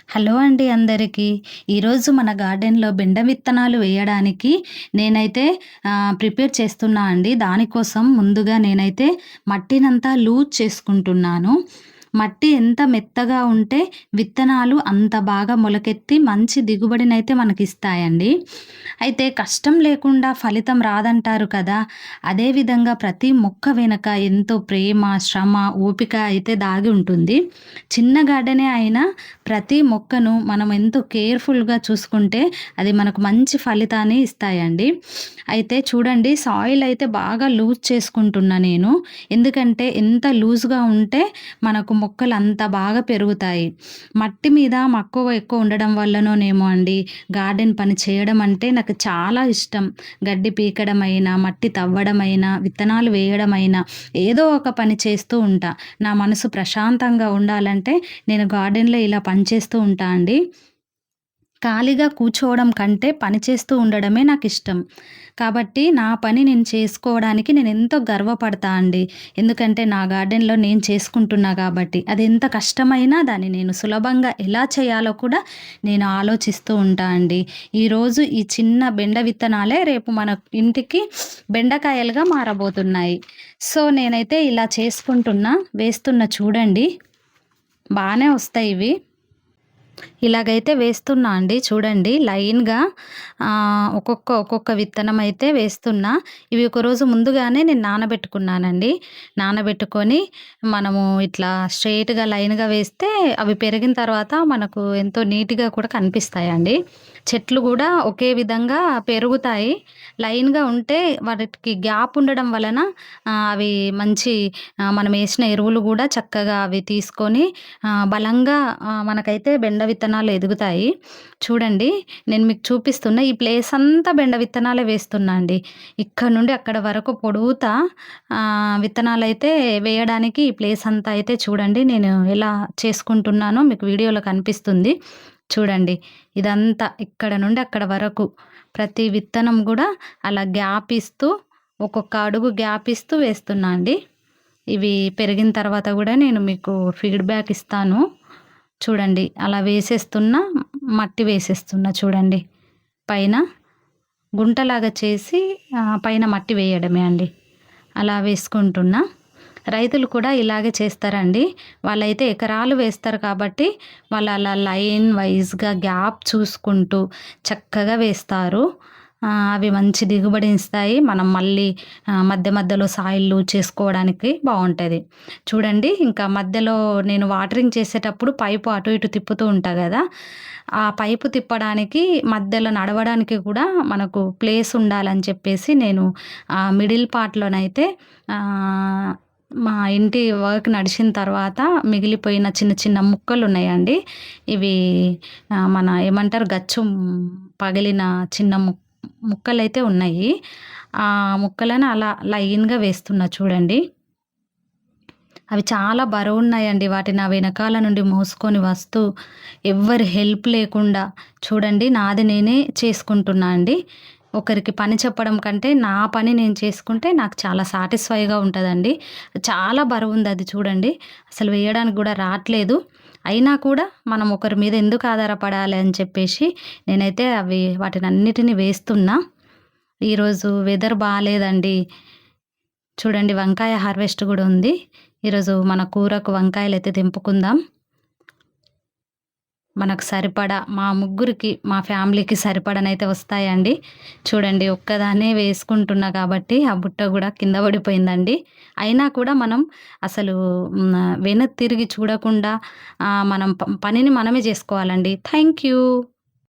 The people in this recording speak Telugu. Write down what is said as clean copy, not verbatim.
హలో అండి అందరికీ. ఈరోజు మన గార్డెన్‌లో బెండ విత్తనాలు వేయడానికి నేనైతే ప్రిపేర్ చేస్తున్నా అండి. దానికోసం ముందుగా నేనైతే మట్టినంతా లూజ్ చేసుకుంటున్నాను. మట్టి ఎంత మెత్తగా ఉంటే విత్తనాలు అంత బాగా మొలకెత్తి మంచి దిగుబడినైతే మనకిస్తాయండి. అయితే కష్టం లేకుండా ఫలితం రాదంటారు కదా! అదే విధంగా ప్రతి మొక్క వెనక ఎంతో ప్రేమ, శ్రమ, ఓపిక అయితే దాగి ఉంటుంది. చిన్న గార్డెనే అయినా ప్రతి మొక్కను మనం ఎంతో కేర్‌ఫుల్‌గా చూసుకుంటే అది మనకు మంచి ఫలితాన్ని ఇస్తాయండి. అయితే చూడండి సాయిల్ అయితే బాగా లూజ్ చేసుకుంటున్నా నేను. ఎందుకంటే ఎంత లూజ్‌గా ఉంటే మనకు మొక్కలు అంత బాగా పెరుగుతాయి. మట్టి మీద మక్కువ ఎక్కువ ఉండడం వల్లనోనేమో అండి గార్డెన్ పని చేయడం అంటే నాకు చాలా ఇష్టం. గడ్డి పీకడమైనా, మట్టి తవ్వడమైనా, విత్తనాలు వేయడమైనా ఏదో ఒక పని చేస్తూ ఉంటా. నా మనసు ప్రశాంతంగా ఉండాలంటే నేను గార్డెన్‌లో ఇలా పని చేస్తూ ఉంటా అండి. ఖాళీగా కూర్చోవడం కంటే పని చేస్తూ ఉండడమే నాకిష్టం. కాబట్టి నా పని నేను చేసుకోవడానికి నేనెంతో గర్వపడతా అండి. ఎందుకంటే నా గార్డెన్‌లో నేను చేసుకుంటున్నా గాబట్టి. అది ఎంత కష్టమైనా దాన్ని నేను సులభంగా ఎలా చేయాలో కూడా నేను ఆలోచిస్తూ ఉంటా అండి. ఈరోజు ఈ చిన్న బెండ విత్తనాలే రేపు మన ఇంటికి బెండకాయలుగా మారబోతున్నాయి. సో, నేనైతే ఇలా చేసుకుంటున్నా. వేస్తున్నా చూడండి. బానే వస్తాయి ఇవి. ఇలాగైతే వేస్తున్నా అండి చూడండి లైన్‌గా ఒక్కొక్క విత్తనం అయితే వేస్తున్నా. ఇవి ఒకరోజు ముందుగానే నేను నానబెట్టుకున్నానండి. నానబెట్టుకొని మనము ఇట్లా స్ట్రెయిట్‌గా లైన్‌గా వేస్తే అవి పెరిగిన తర్వాత మనకు ఎంతో నీట్‌గా కూడా కనిపిస్తాయండి. చెట్లు గూడా ఒకే విధంగా పెరుగుతాయి. లైన్‌గా ఉంటే వాటికి గ్యాప్ ఉండడం వలన అవి మంచి మనం ఏసిన ఎరువులు గూడా చక్కగా అవి తీసుకొని బలంగా మనకైతే బెండ విత్తనాలు ఎదుగుతాయి. చూడండి నేను మీకు చూపిస్తున్న ఈ ప్లేస్ అంతా బెండ విత్తనాలే వేస్తున్నా అండి. ఇక్కడ నుండి అక్కడ వరకు పొడుగుతా విత్తనాలైతే వేయడానికి ఈ ప్లేస్ అంతా అయితే చూడండి నేను ఎలా చేసుకుంటున్నానో మీకు వీడియోలో కనిపిస్తుంది. చూడండి ఇదంతా ఇక్కడ నుండి అక్కడ వరకు ప్రతి విత్తనం గూడా అలా గ్యాప్ ఇస్తూ ఒక్కొక్క అడుగు గ్యాప్ ఇస్తూ వేస్తున్నా అండి. ఇవి పెరిగిన తర్వాత గూడా నేను మీకు ఫీడ్‌బ్యాక్ ఇస్తాను. చూడండి అలా వేసేస్తున్నా, మట్టి వేసేస్తున్నా చూడండి. పైన గుంటలాగా చేసి పైన మట్టి వేయడమే అండి. అలా వేసుకుంటున్నా. రైతులు కూడా ఇలాగే చేస్తారండి. వాళ్ళైతే ఎకరాలు వేస్తారు కాబట్టి వాళ్ళు అలా లైన్ వైస్‌గా గ్యాప్ చూసుకుంటూ చక్కగా వేస్తారు. అవి మంచి దిగుబడినిస్తాయి. మనం మళ్ళీ మధ్య మధ్యలో సాయిల్ చేసుకోవడానికి బావుంటది. చూడండి ఇంకా మధ్యలో నేను వాటరింగ్ చేసేటప్పుడు పైపు అటు ఇటు తిప్పుతూ ఉంటా గదా! ఆ పైపు తిప్పడానికి మధ్యలో నడవడానికి కూడా మనకు ప్లేస్ ఉండాలని చెప్పేసి నేను మిడిల్ పార్ట్‌లోనైతే ఆహ్, మా ఇంటి వర్క్ నడిచిన తర్వాత మిగిలిపోయిన చిన్న చిన్న ముక్కలున్నాయండి. ఇవి మన ఏమంటారు గచ్చు పగిలిన చిన్న ముక్కలైతే ఉన్నాయి. ఆ ముక్కలను అలా లైన్‌గా వేస్తున్నా చూడండి. అవి చాలా బరువున్నాయండి. వాటిని నా వెనకాల నుండి మోసుకొని వస్తూ ఎవ్వరి హెల్ప్ లేకుండా చూడండి నాది నేనే చేసుకుంటున్నా అండి. ఒకరికి పని చెప్పడం కంటే నా పని నేను చేసుకుంటే నాకు చాలా సాటిస్ఫైగా ఉంటదండి. చాలా బరువుందది చూడండి. అసలు వేయడానికి గూడా రాట్లేదు. అయినా కూడా మనం ఒకరి మీద ఎందుకు ఆధారపడాలి అని చెప్పేసి నేనైతే వాటినన్నిటిని వేస్తున్నా. ఈరోజు వెదర్ బాలేదండి. చూడండి వంకాయ హార్వెస్ట్ గూడా ఉంది. ఈరోజు మన కూరకు వంకాయలైతే తెంపుకుందాం. మనకు సరిపడా మా ముగ్గురికి, మా ఫ్యామిలీకి సరిపడనైతే వస్తాయండి. చూడండి ఒక్కదాన్నే వేసుకుంటున్నా కాబట్టి ఆ బుట్ట గూడా కింద పడిపోయిందండి. అయినా కూడా మనం అసలు వెనక్కి తిరిగి చూడకుండా మనం పనిని మనమే జేసుకోవాలండి. Thank you.